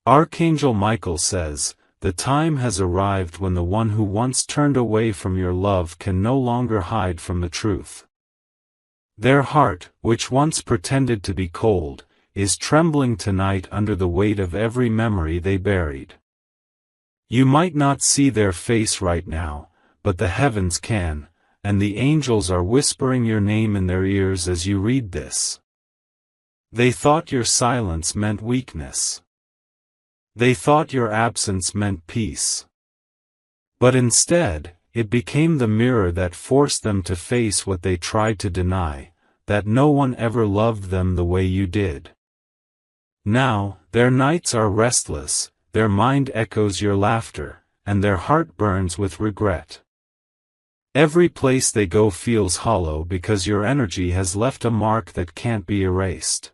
Archangel Michael says, "The time has arrived when the one who once turned away from your love can no longer hide from the truth. Their heart, which once pretended to be cold, is trembling tonight under the weight of every memory they buried. You might not see their face right now, but the heavens can, and the angels are whispering your name in their ears as you read this. They thought your silence meant weakness. They thought your absence meant peace. But instead, it became the mirror that forced them to face what they tried to deny, that no one ever loved them the way you did. Now, their nights are restless, their mind echoes your laughter, and their heart burns with regret. Every place they go feels hollow because your energy has left a mark that can't be erased.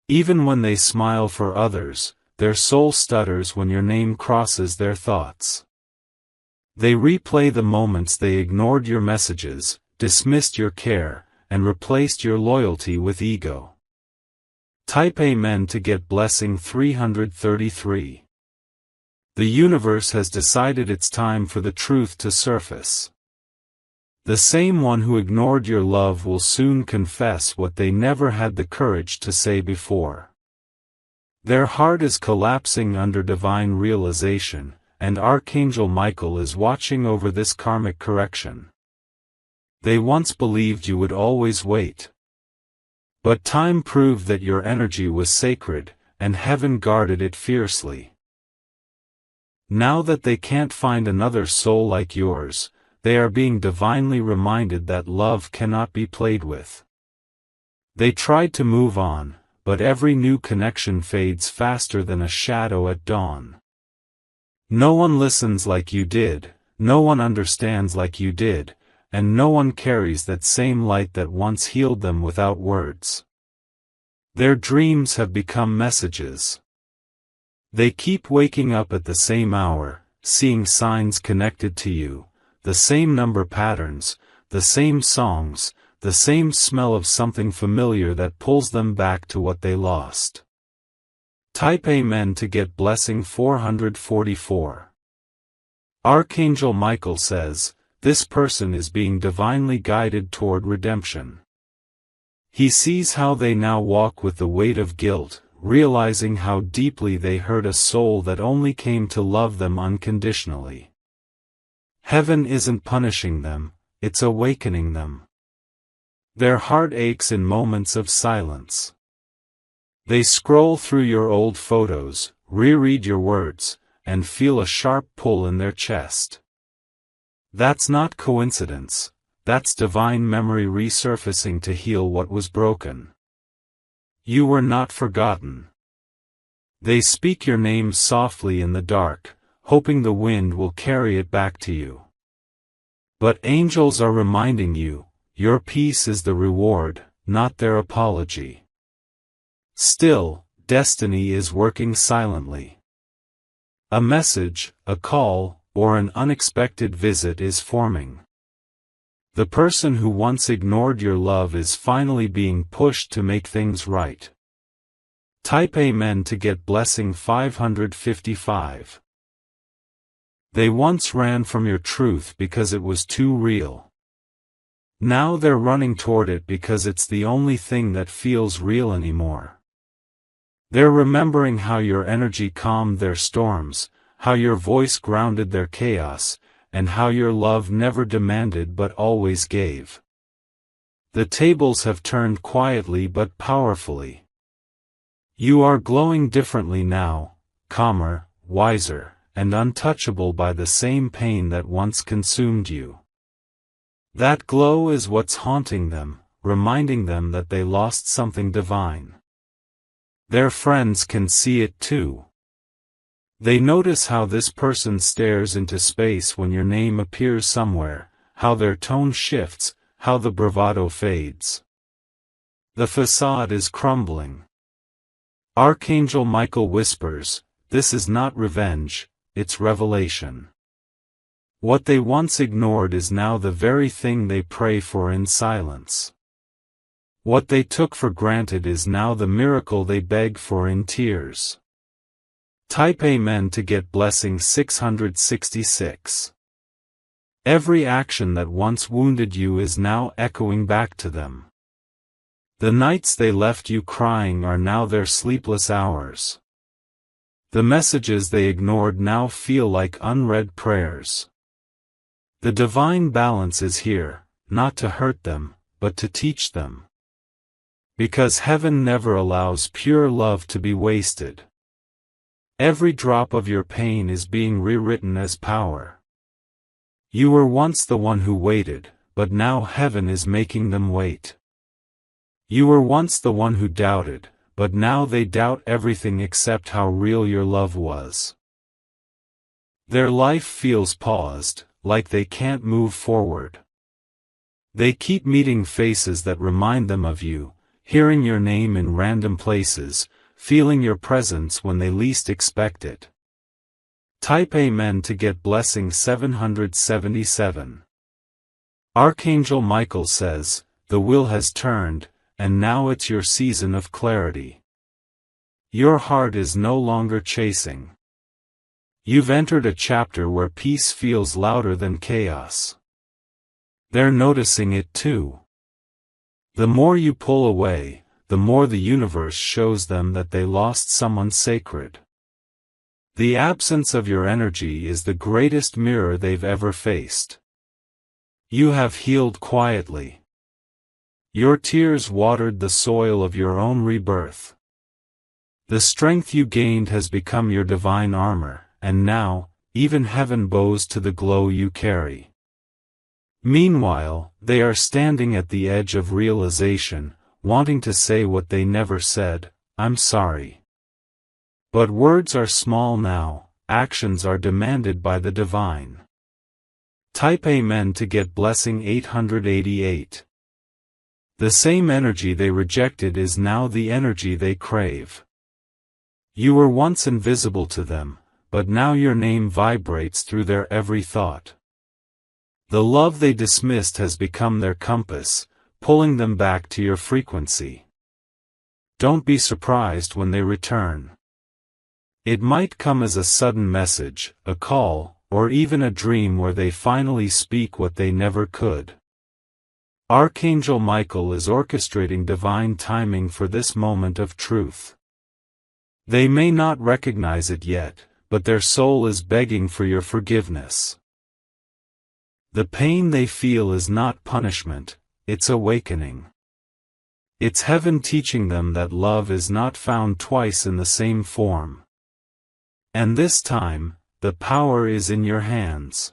Even when they smile for others, their soul stutters when your name crosses their thoughts. They replay the moments they ignored your messages, dismissed your care, and replaced your loyalty with ego." Type Amen to get blessing 333. The universe has decided it's time for the truth to surface. The same one who ignored your love will soon confess what they never had the courage to say before. Their heart is collapsing under divine realization, and Archangel Michael is watching over this karmic correction. They once believed you would always wait. But time proved that your energy was sacred, and heaven guarded it fiercely. Now that they can't find another soul like yours, they are being divinely reminded that love cannot be played with. They tried to move on, but every new connection fades faster than a shadow at dawn. No one listens like you did, no one understands like you did, and no one carries that same light that once healed them without words. Their dreams have become messages. They keep waking up at the same hour, seeing signs connected to you, the same number patterns, the same songs, the same smell of something familiar that pulls them back to what they lost. Type Amen to get blessing 444. Archangel Michael says, "This person is being divinely guided toward redemption." He sees how they now walk with the weight of guilt, realizing how deeply they hurt a soul that only came to love them unconditionally. Heaven isn't punishing them, it's awakening them. Their heart aches in moments of silence. They scroll through your old photos, reread your words, and feel a sharp pull in their chest. That's not coincidence, that's divine memory resurfacing to heal what was broken. You were not forgotten. They speak your name softly in the dark, hoping the wind will carry it back to you. But angels are reminding you, your peace is the reward, not their apology. Still, destiny is working silently. A message, a call, or an unexpected visit is forming. The person who once ignored your love is finally being pushed to make things right. Type Amen to get blessing 555. They once ran from your truth because it was too real. Now they're running toward it because it's the only thing that feels real anymore. They're remembering how your energy calmed their storms, how your voice grounded their chaos, and how your love never demanded but always gave. The tables have turned quietly but powerfully. You are glowing differently now, calmer, wiser, and untouchable by the same pain that once consumed you. That glow is what's haunting them, reminding them that they lost something divine. Their friends can see it too. They notice how this person stares into space when your name appears somewhere, how their tone shifts, how the bravado fades. The facade is crumbling. Archangel Michael whispers, "This is not revenge, it's revelation." What they once ignored is now the very thing they pray for in silence. What they took for granted is now the miracle they beg for in tears. Type Amen to get blessing 666. Every action that once wounded you is now echoing back to them. The nights they left you crying are now their sleepless hours. The messages they ignored now feel like unread prayers. The divine balance is here, not to hurt them, but to teach them. Because heaven never allows pure love to be wasted. Every drop of your pain is being rewritten as power. You were once the one who waited, but now heaven is making them wait. You were once the one who doubted, but now they doubt everything except how real your love was. Their life feels paused, like they can't move forward. They keep meeting faces that remind them of you, hearing your name in random places, feeling your presence when they least expect it. Type Amen to get blessing 777. Archangel Michael says, "The wheel has turned, and now it's your season of clarity. Your heart is no longer chasing. You've entered a chapter where peace feels louder than chaos." They're noticing it too. The more you pull away, the more the universe shows them that they lost someone sacred. The absence of your energy is the greatest mirror they've ever faced. You have healed quietly. Your tears watered the soil of your own rebirth. The strength you gained has become your divine armor, and now, even heaven bows to the glow you carry. Meanwhile, they are standing at the edge of realization, wanting to say what they never said, "I'm sorry." But words are small now, actions are demanded by the divine. Type Amen to get blessing 888. The same energy they rejected is now the energy they crave. You were once invisible to them, but now your name vibrates through their every thought. The love they dismissed has become their compass, pulling them back to your frequency. Don't be surprised when they return. It might come as a sudden message, a call, or even a dream where they finally speak what they never could. Archangel Michael is orchestrating divine timing for this moment of truth. They may not recognize it yet, but their soul is begging for your forgiveness. The pain they feel is not punishment, it's awakening. It's heaven teaching them that love is not found twice in the same form. And this time, the power is in your hands.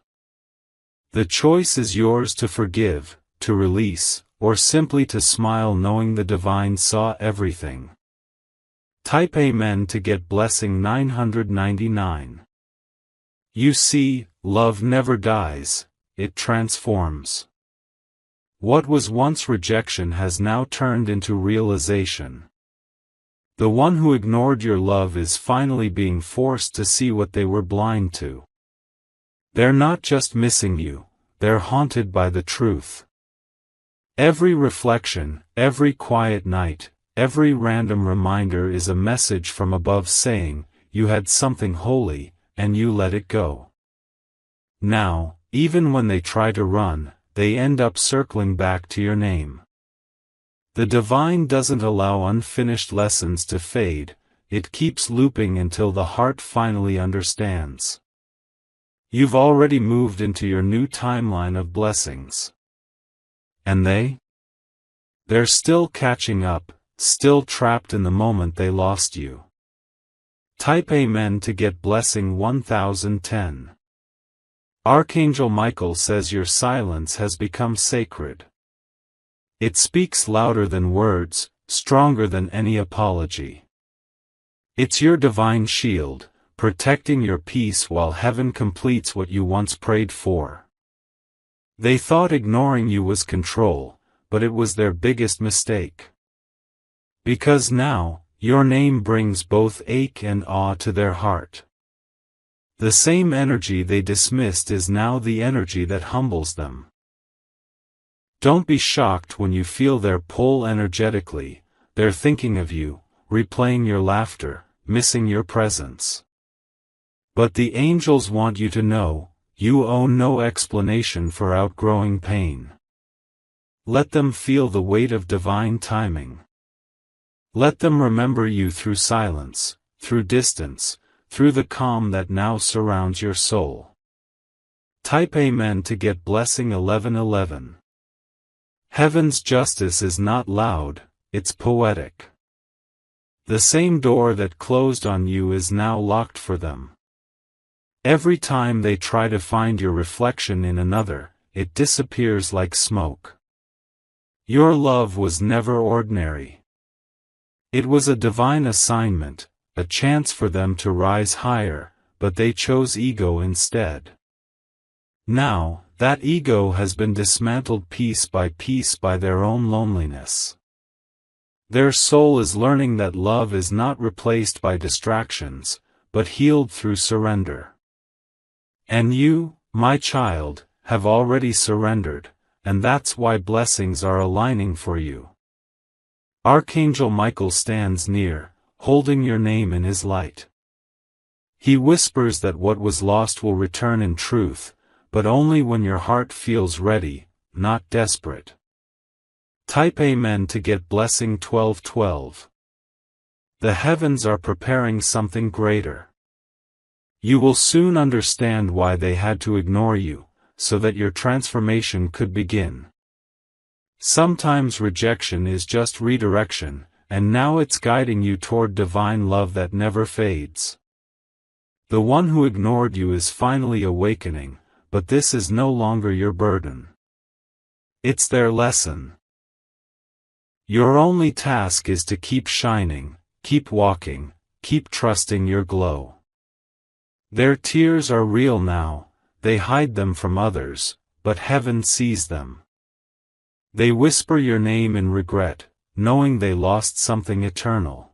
The choice is yours to forgive, to release, or simply to smile knowing the divine saw everything. Type Amen to get blessing 999. You see, love never dies, it transforms. What was once rejection has now turned into realization. The one who ignored your love is finally being forced to see what they were blind to. They're not just missing you, they're haunted by the truth. Every reflection, every quiet night, every random reminder is a message from above saying, you had something holy, and you let it go. Now, even when they try to run, they end up circling back to your name. The divine doesn't allow unfinished lessons to fade, it keeps looping until the heart finally understands. You've already moved into your new timeline of blessings. And they? They're still catching up, still trapped in the moment they lost you. Type Amen to get blessing 1010. Archangel Michael says your silence has become sacred. It speaks louder than words, stronger than any apology. It's your divine shield, protecting your peace while heaven completes what you once prayed for. They thought ignoring you was control, but it was their biggest mistake. Because now, your name brings both ache and awe to their heart. The same energy they dismissed is now the energy that humbles them. Don't be shocked when you feel their pull energetically, they're thinking of you, replaying your laughter, missing your presence. But the angels want you to know, you owe no explanation for outgrowing pain. Let them feel the weight of divine timing. Let them remember you through silence, through distance, through the calm that now surrounds your soul. Type Amen to get blessing 1111. Heaven's justice is not loud, it's poetic. The same door that closed on you is now locked for them. Every time they try to find your reflection in another, it disappears like smoke. Your love was never ordinary. It was a divine assignment, a chance for them to rise higher, but they chose ego instead. Now, that ego has been dismantled piece by their own loneliness. Their soul is learning that love is not replaced by distractions, but healed through surrender. And you, my child, have already surrendered, and that's why blessings are aligning for you. Archangel Michael stands near, holding your name in his light. He whispers that what was lost will return in truth, but only when your heart feels ready, not desperate. Type Amen to get blessing 1212. The heavens are preparing something greater. You will soon understand why they had to ignore you, so that your transformation could begin. Sometimes rejection is just redirection, and now it's guiding you toward divine love that never fades. The one who ignored you is finally awakening, but this is no longer your burden. It's their lesson. Your only task is to keep shining, keep walking, keep trusting your glow. Their tears are real now, they hide them from others, but heaven sees them. They whisper your name in regret, knowing they lost something eternal.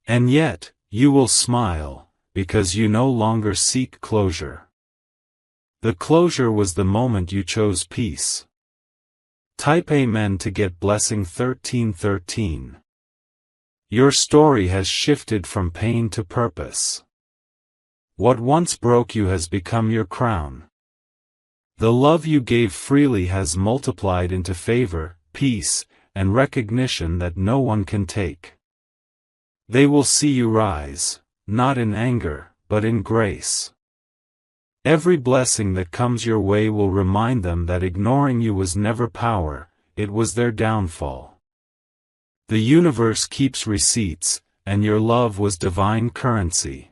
And yet, you will smile, because you no longer seek closure. The closure was the moment you chose peace. Type Amen to get blessing 1313. Your story has shifted from pain to purpose. What once broke you has become your crown. The love you gave freely has multiplied into favor, peace, and recognition that no one can take. They will see you rise, not in anger, but in grace. Every blessing that comes your way will remind them that ignoring you was never power, it was their downfall. The universe keeps receipts, and your love was divine currency.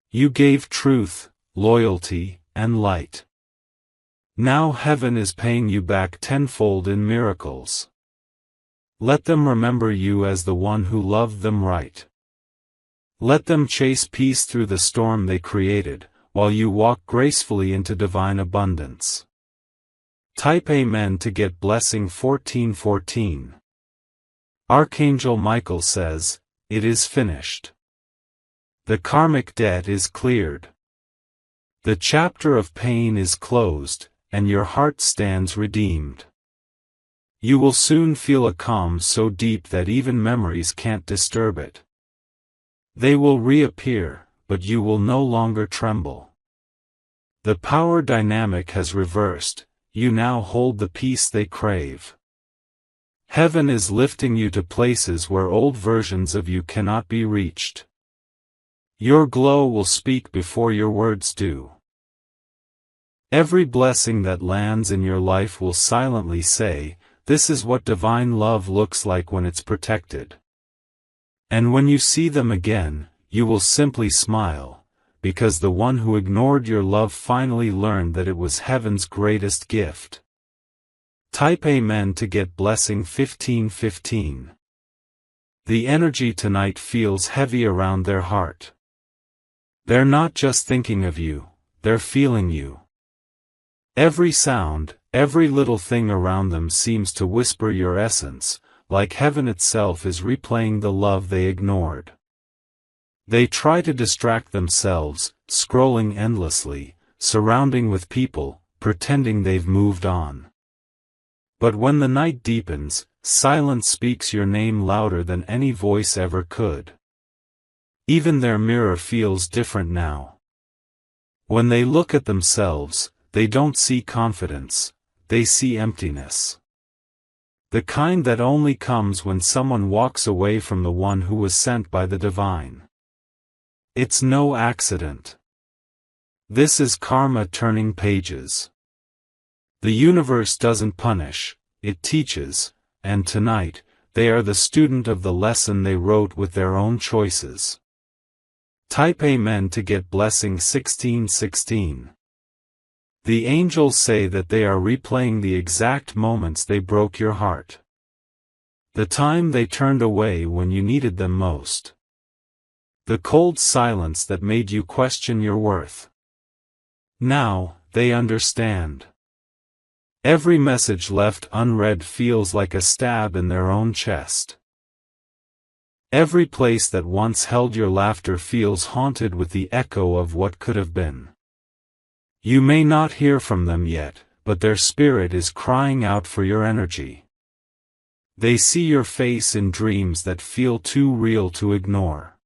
You gave truth, loyalty, and light. Now heaven is paying you back tenfold in miracles. Let them remember you as the one who loved them right. Let them chase peace through the storm they created, while you walk gracefully into divine abundance. Type Amen to get blessing 1414. Archangel Michael says, "It is finished. The karmic debt is cleared. The chapter of pain is closed, and your heart stands redeemed. You will soon feel a calm so deep that even memories can't disturb it. They will reappear, but you will no longer tremble. The power dynamic has reversed, you now hold the peace they crave. Heaven is lifting you to places where old versions of you cannot be reached. Your glow will speak before your words do. Every blessing that lands in your life will silently say, this is what divine love looks like when it's protected. And when you see them again, you will simply smile, because the one who ignored your love finally learned that it was heaven's greatest gift. Type Amen to get blessing 1515. The energy tonight feels heavy around their heart. They're not just thinking of you, they're feeling you. Every sound, every little thing around them seems to whisper your essence, like heaven itself is replaying the love they ignored. They try to distract themselves, scrolling endlessly, surrounding with people, pretending they've moved on. But when the night deepens, silence speaks your name louder than any voice ever could. Even their mirror feels different now. When they look at themselves, they don't see confidence, they see emptiness. The kind that only comes when someone walks away from the one who was sent by the divine. It's no accident. This is karma turning pages. The universe doesn't punish, it teaches, and tonight, they are the student of the lesson they wrote with their own choices. Type Amen to get blessing 1616. The angels say that they are replaying the exact moments they broke your heart. The time they turned away when you needed them most. The cold silence that made you question your worth. Now, they understand. Every message left unread feels like a stab in their own chest. Every place that once held your laughter feels haunted with the echo of what could have been. You may not hear from them yet, but their spirit is crying out for your energy. They see your face in dreams that feel too real to ignore.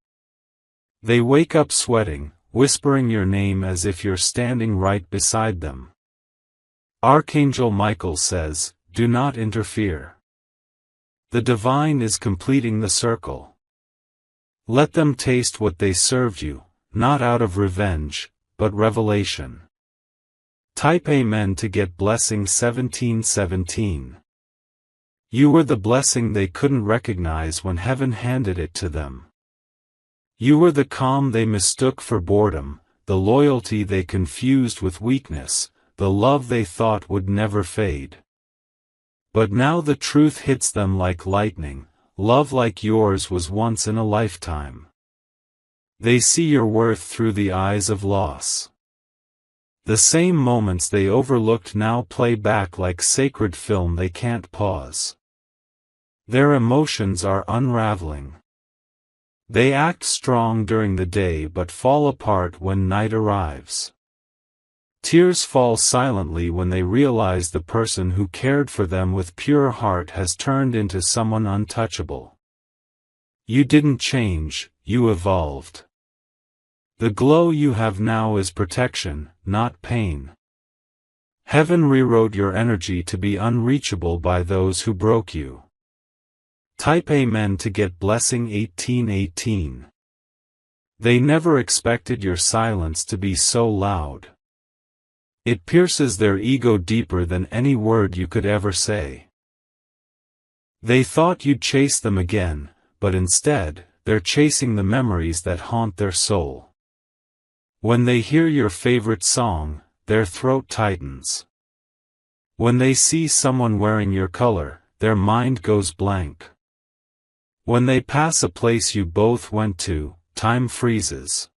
They wake up sweating, whispering your name as if you're standing right beside them. Archangel Michael says, "Do not interfere." The divine is completing the circle. Let them taste what they served you, not out of revenge, but revelation. Type Amen to get blessing 1717. You were the blessing they couldn't recognize when heaven handed it to them. You were the calm they mistook for boredom, the loyalty they confused with weakness, the love they thought would never fade. But now the truth hits them like lightning. Love like yours was once in a lifetime. They see your worth through the eyes of loss. The same moments they overlooked now play back like sacred film they can't pause. Their emotions are unraveling. They act strong during the day but fall apart when night arrives. Tears fall silently when they realize the person who cared for them with pure heart has turned into someone untouchable. You didn't change, you evolved. The glow you have now is protection, not pain. Heaven rewrote your energy to be unreachable by those who broke you. Type Amen to get blessing 1818. They never expected your silence to be so loud. It pierces their ego deeper than any word you could ever say. They thought you'd chase them again, but instead, they're chasing the memories that haunt their soul. When they hear your favorite song, their throat tightens. When they see someone wearing your color, their mind goes blank. When they pass a place you both went to, time freezes.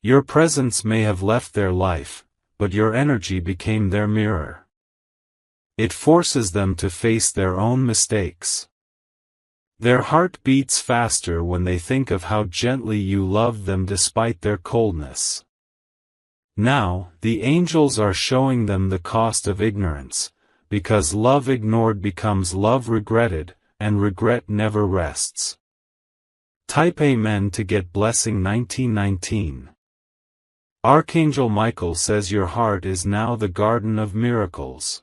Your presence may have left their life, but your energy became their mirror. It forces them to face their own mistakes. Their heart beats faster when they think of how gently you loved them despite their coldness. Now, the angels are showing them the cost of ignorance, because love ignored becomes love regretted, and regret never rests. Type Amen to get blessing 1919. Archangel Michael says your heart is now the garden of miracles.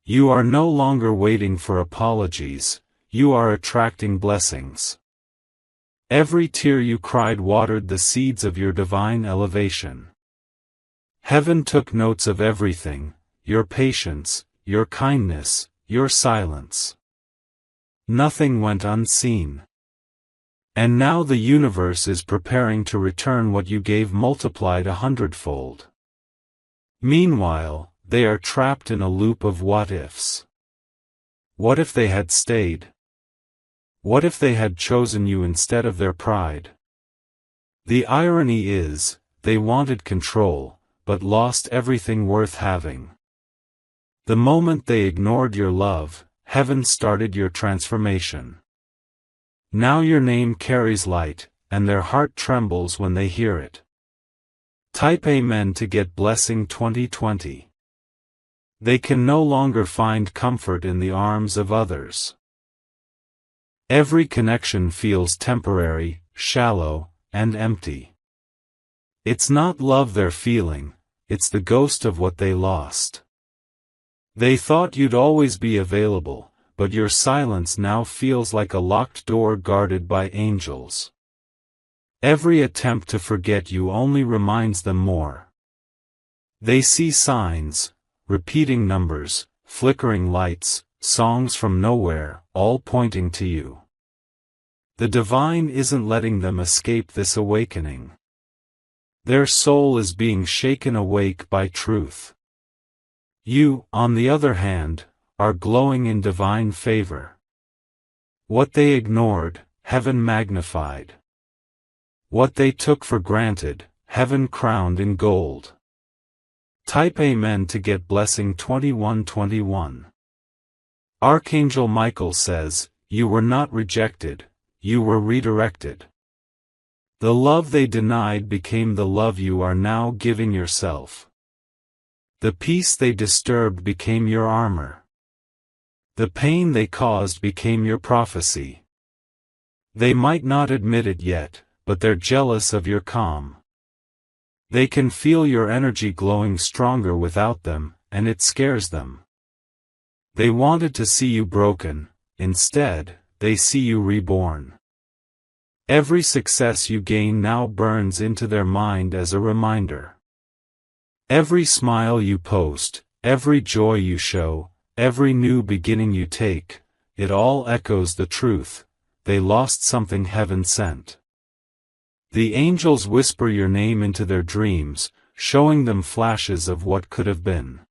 You are no longer waiting for apologies, you are attracting blessings. Every tear you cried watered the seeds of your divine elevation. Heaven took notes of everything, your patience, your kindness, your silence. Nothing went unseen. And now the universe is preparing to return what you gave multiplied 100-fold. Meanwhile, they are trapped in a loop of what-ifs. What if they had stayed? What if they had chosen you instead of their pride? The irony is, they wanted control, but lost everything worth having. The moment they ignored your love, heaven started your transformation. Now your name carries light, and their heart trembles when they hear it. Type Amen to get blessing 2020. They can no longer find comfort in the arms of others. Every connection feels temporary, shallow, and empty. It's not love they're feeling, it's the ghost of what they lost. They thought you'd always be available, but your silence now feels like a locked door guarded by angels. Every attempt to forget you only reminds them more. They see signs, repeating numbers, flickering lights, songs from nowhere, all pointing to you. The divine isn't letting them escape this awakening. Their soul is being shaken awake by truth. You, on the other hand, are glowing in divine favor. What they ignored, heaven magnified. What they took for granted, heaven crowned in gold. Type Amen to get blessing 2121. Archangel Michael says, you were not rejected, you were redirected. The love they denied became the love you are now giving yourself. The peace they disturbed became your armor. The pain they caused became your prophecy. They might not admit it yet, but they're jealous of your calm. They can feel your energy glowing stronger without them, and it scares them. They wanted to see you broken, instead, they see you reborn. Every success you gain now burns into their mind as a reminder. Every smile you post, every joy you show, every new beginning you take, it all echoes the truth, they lost something heaven sent. The angels whisper your name into their dreams, showing them flashes of what could have been.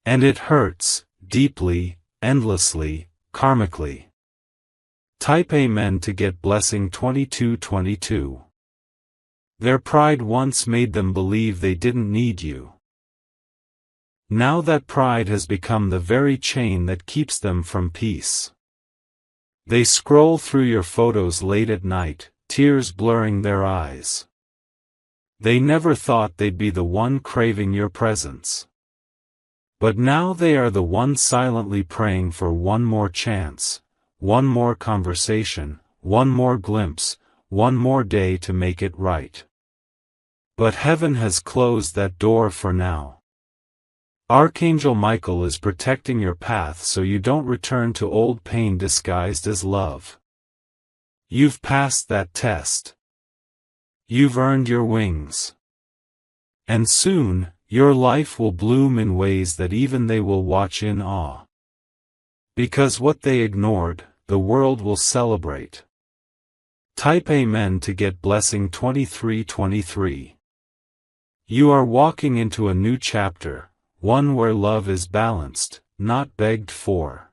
And it hurts, deeply, endlessly, karmically. Type Amen to get blessing 2222. Their pride once made them believe they didn't need you. Now that pride has become the very chain that keeps them from peace. They scroll through your photos late at night, tears blurring their eyes. They never thought they'd be the one craving your presence. But now they are the one silently praying for one more chance, one more conversation, one more glimpse, one more day to make it right. But heaven has closed that door for now. Archangel Michael is protecting your path so you don't return to old pain disguised as love. You've passed that test. You've earned your wings. And soon, your life will bloom in ways that even they will watch in awe. Because what they ignored, the world will celebrate. Type Amen to get blessing 2323. You are walking into a new chapter, one where love is balanced, not begged for.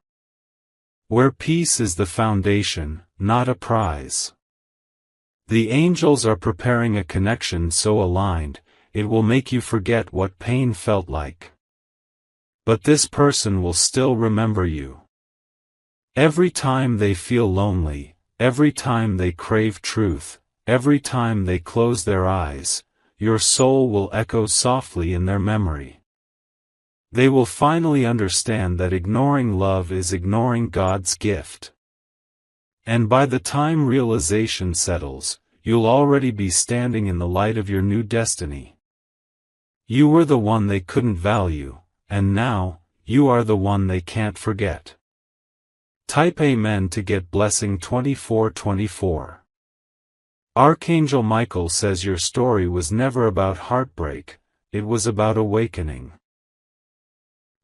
Where peace is the foundation, not a prize. The angels are preparing a connection so aligned, it will make you forget what pain felt like. But this person will still remember you. Every time they feel lonely, every time they crave truth, every time they close their eyes, your soul will echo softly in their memory. They will finally understand that ignoring love is ignoring God's gift. And by the time realization settles, you'll already be standing in the light of your new destiny. You were the one they couldn't value, and now, you are the one they can't forget. Type Amen to get blessing 2424. Archangel Michael says your story was never about heartbreak, it was about awakening.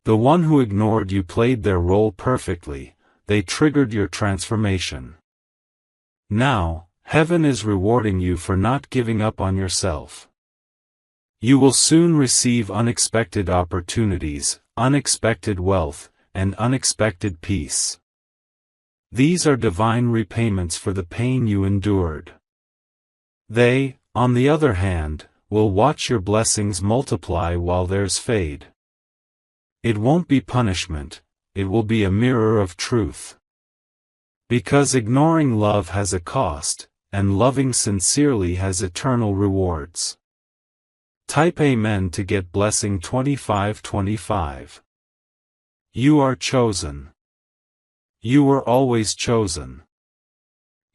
The one who ignored you played their role perfectly, they triggered your transformation. Now, heaven is rewarding you for not giving up on yourself. You will soon receive unexpected opportunities, unexpected wealth, and unexpected peace. These are divine repayments for the pain you endured. They, on the other hand, will watch your blessings multiply while theirs fade. It won't be punishment, it will be a mirror of truth. Because ignoring love has a cost, and loving sincerely has eternal rewards. Type Amen to get blessing 2525. You are chosen. You were always chosen.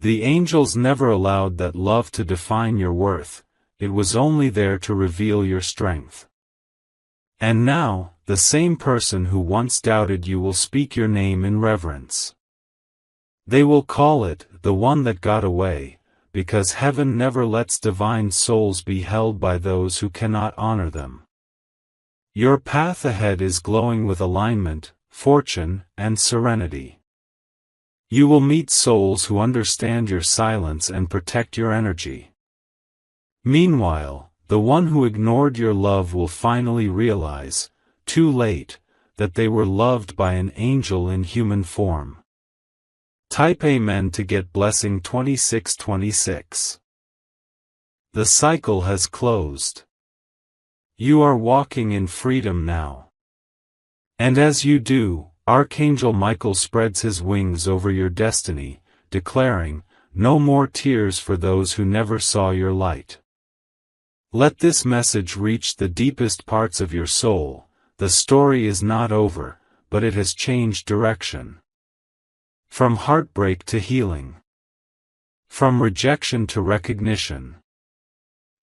The angels never allowed that love to define your worth, it was only there to reveal your strength. And now, the same person who once doubted you will speak your name in reverence. They will call it, the one that got away, because heaven never lets divine souls be held by those who cannot honor them. Your path ahead is glowing with alignment, fortune, and serenity. You will meet souls who understand your silence and protect your energy. Meanwhile, the one who ignored your love will finally realize, too late, that they were loved by an angel in human form. Type Amen to get blessing 2626. The cycle has closed. You are walking in freedom now. And as you do, Archangel Michael spreads his wings over your destiny, declaring, no more tears for those who never saw your light. Let this message reach the deepest parts of your soul. The story is not over, but it has changed direction. From heartbreak to healing. From rejection to recognition.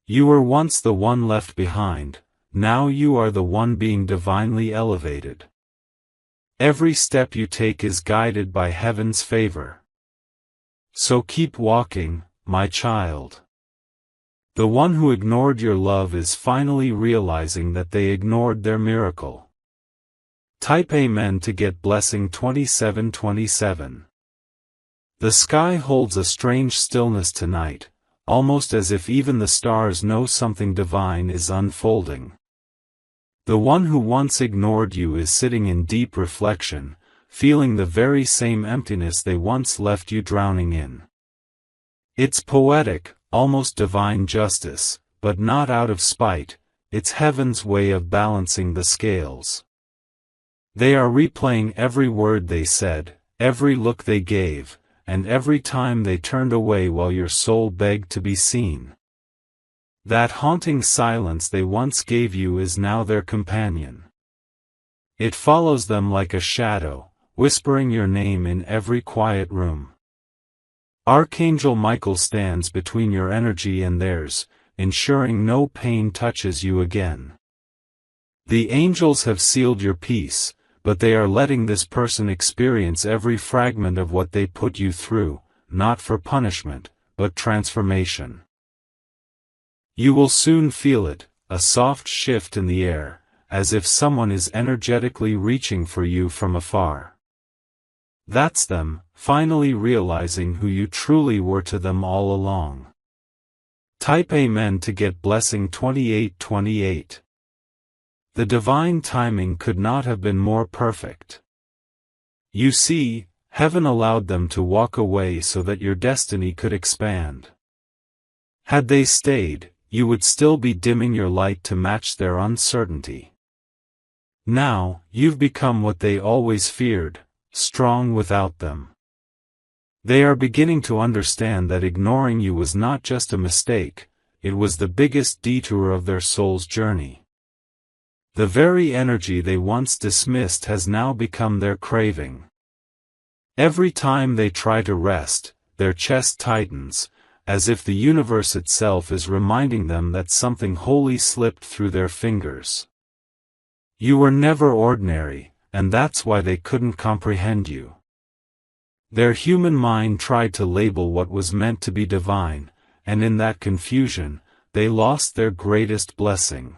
You were once the one left behind, now you are the one being divinely elevated. Every step you take is guided by heaven's favor. So keep walking, my child. The one who ignored your love is finally realizing that they ignored their miracle. Type Amen to get blessing 2727. The sky holds a strange stillness tonight, almost as if even the stars know something divine is unfolding. The one who once ignored you is sitting in deep reflection, feeling the very same emptiness they once left you drowning in. It's poetic, almost divine justice, but not out of spite, it's heaven's way of balancing the scales. They are replaying every word they said, every look they gave, and every time they turned away while your soul begged to be seen. That haunting silence they once gave you is now their companion. It follows them like a shadow, whispering your name in every quiet room. Archangel Michael stands between your energy and theirs, ensuring no pain touches you again. The angels have sealed your peace, but they are letting this person experience every fragment of what they put you through, not for punishment, but transformation. You will soon feel it, a soft shift in the air, as if someone is energetically reaching for you from afar. That's them, finally realizing who you truly were to them all along. Type Amen to get blessing 2828. The divine timing could not have been more perfect. You see, heaven allowed them to walk away so that your destiny could expand. Had they stayed, you would still be dimming your light to match their uncertainty. Now, you've become what they always feared, strong without them. They are beginning to understand that ignoring you was not just a mistake, it was the biggest detour of their soul's journey. The very energy they once dismissed has now become their craving. Every time they try to rest, their chest tightens, as if the universe itself is reminding them that something holy slipped through their fingers. You were never ordinary, and that's why they couldn't comprehend you. Their human mind tried to label what was meant to be divine, and in that confusion, they lost their greatest blessing.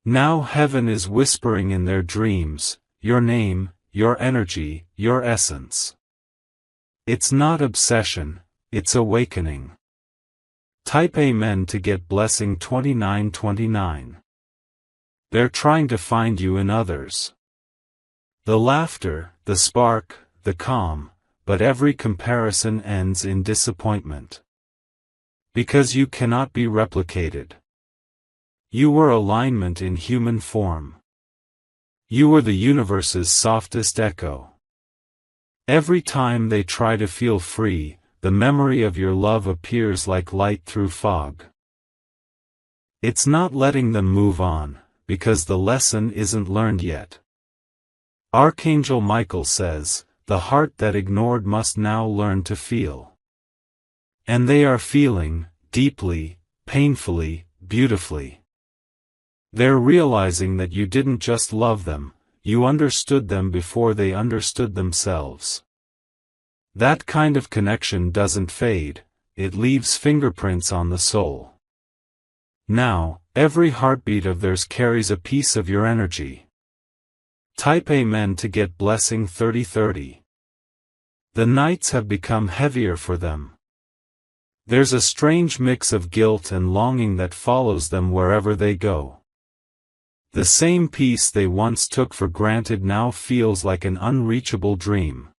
Now heaven is whispering in their dreams, your name, your energy, your essence. It's not obsession, it's awakening. Type Amen to get blessing 2929. They're trying to find you in others. The laughter, the spark, the calm, but every comparison ends in disappointment. Because you cannot be replicated. You were alignment in human form. You were the universe's softest echo. Every time they try to feel free, the memory of your love appears like light through fog. It's not letting them move on, because the lesson isn't learned yet. Archangel Michael says, the heart that ignored must now learn to feel. And they are feeling, deeply, painfully, beautifully. They're realizing that you didn't just love them, you understood them before they understood themselves. That kind of connection doesn't fade, it leaves fingerprints on the soul. Now, every heartbeat of theirs carries a piece of your energy. Type Amen to get blessing 3030. The nights have become heavier for them. There's a strange mix of guilt and longing that follows them wherever they go. The same peace they once took for granted now feels like an unreachable dream.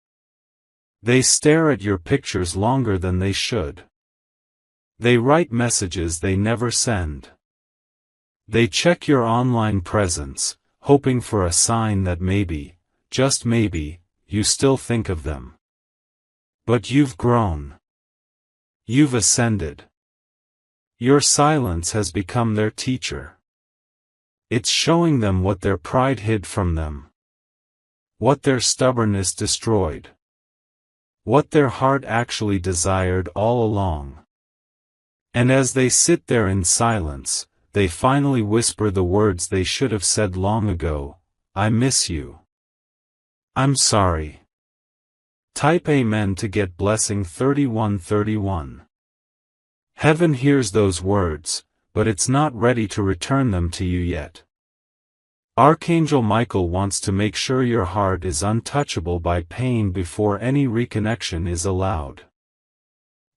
They stare at your pictures longer than they should. They write messages they never send. They check your online presence, hoping for a sign that maybe, just maybe, you still think of them. But you've grown. You've ascended. Your silence has become their teacher. It's showing them what their pride hid from them. What their stubbornness destroyed. What their heart actually desired all along. And as they sit there in silence, they finally whisper the words they should have said long ago, I miss you. I'm sorry. Type Amen to get blessing 3131. Heaven hears those words, but it's not ready to return them to you yet. Archangel Michael wants to make sure your heart is untouchable by pain before any reconnection is allowed.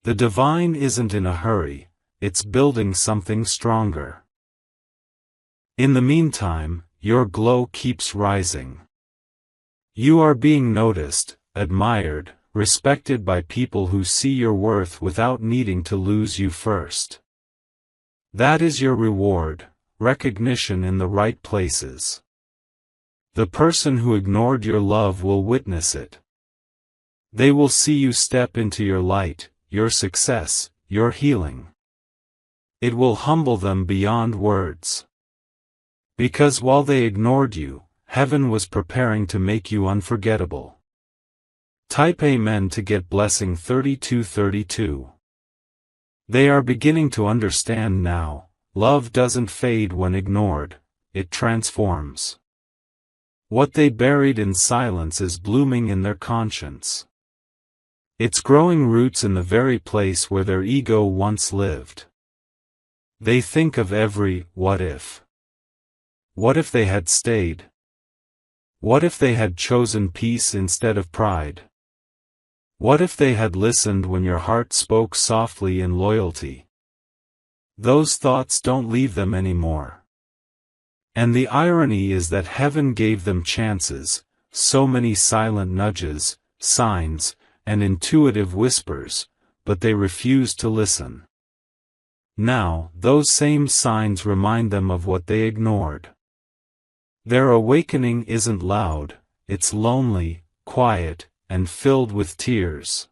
The divine isn't in a hurry, it's building something stronger. In the meantime, your glow keeps rising. You are being noticed, admired, respected by people who see your worth without needing to lose you first. That is your reward, recognition in the right places. The person who ignored your love will witness it. They will see you step into your light, your success, your healing. It will humble them beyond words. Because while they ignored you, heaven was preparing to make you unforgettable. Type Amen to get blessing 3232. They are beginning to understand now, love doesn't fade when ignored, it transforms. What they buried in silence is blooming in their conscience. It's growing roots in the very place where their ego once lived. They think of every what if. What if they had stayed? What if they had chosen peace instead of pride? What if they had listened when your heart spoke softly in loyalty? Those thoughts don't leave them anymore. And the irony is that heaven gave them chances, so many silent nudges, signs, and intuitive whispers, but they refused to listen. Now, those same signs remind them of what they ignored. Their awakening isn't loud, it's lonely, quiet, and filled with tears.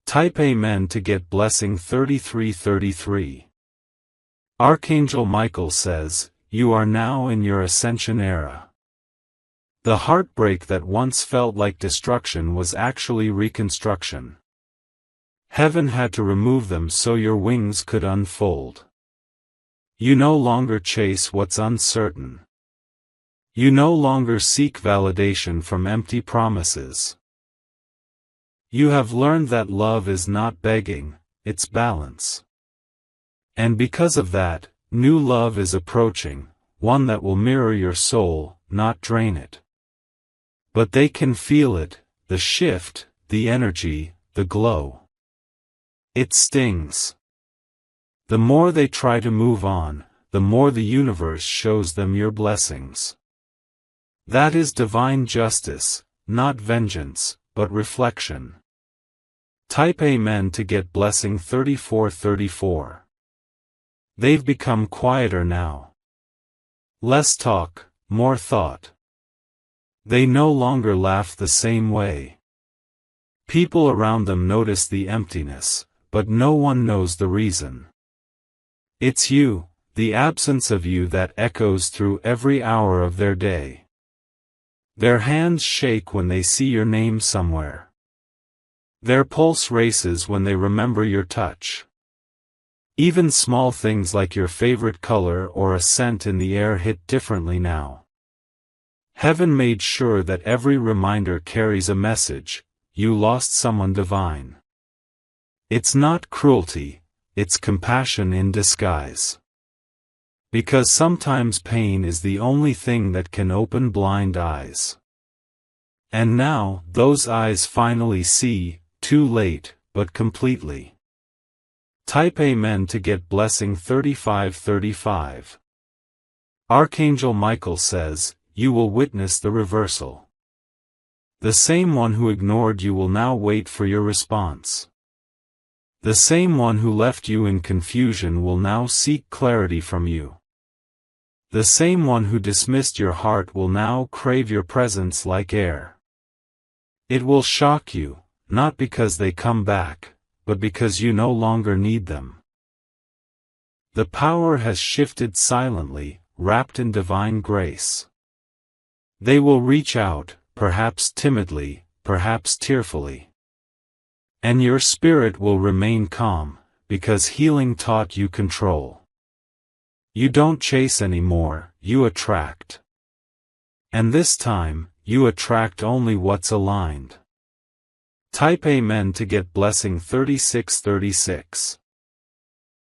Type Amen to get blessing 3333. Archangel Michael says, you are now in your ascension era. The heartbreak that once felt like destruction was actually reconstruction. Heaven had to remove them so your wings could unfold. You no longer chase what's uncertain. You no longer seek validation from empty promises. You have learned that love is not begging, it's balance. And because of that, new love is approaching, one that will mirror your soul, not drain it. But they can feel it, the shift, the energy, the glow. It stings. The more they try to move on, the more the universe shows them your blessings. That is divine justice, not vengeance, but reflection. Type Amen to get blessing 3434. They've become quieter now. Less talk, more thought. They no longer laugh the same way. People around them notice the emptiness, but no one knows the reason. It's you, the absence of you, that echoes through every hour of their day. Their hands shake when they see your name somewhere. Their pulse races when they remember your touch. Even small things like your favorite color or a scent in the air hit differently now. Heaven made sure that every reminder carries a message: you lost someone divine. It's not cruelty, it's compassion in disguise. Because sometimes pain is the only thing that can open blind eyes. And now, those eyes finally see, too late, but completely. Type Amen to get blessing 3535. Archangel Michael says, you will witness the reversal. The same one who ignored you will now wait for your response. The same one who left you in confusion will now seek clarity from you. The same one who dismissed your heart will now crave your presence like air. It will shock you, not because they come back, but because you no longer need them. The power has shifted silently, wrapped in divine grace. They will reach out, perhaps timidly, perhaps tearfully. And your spirit will remain calm, because healing taught you control. You don't chase anymore, you attract. And this time, you attract only what's aligned. Type Amen to get blessing 3636.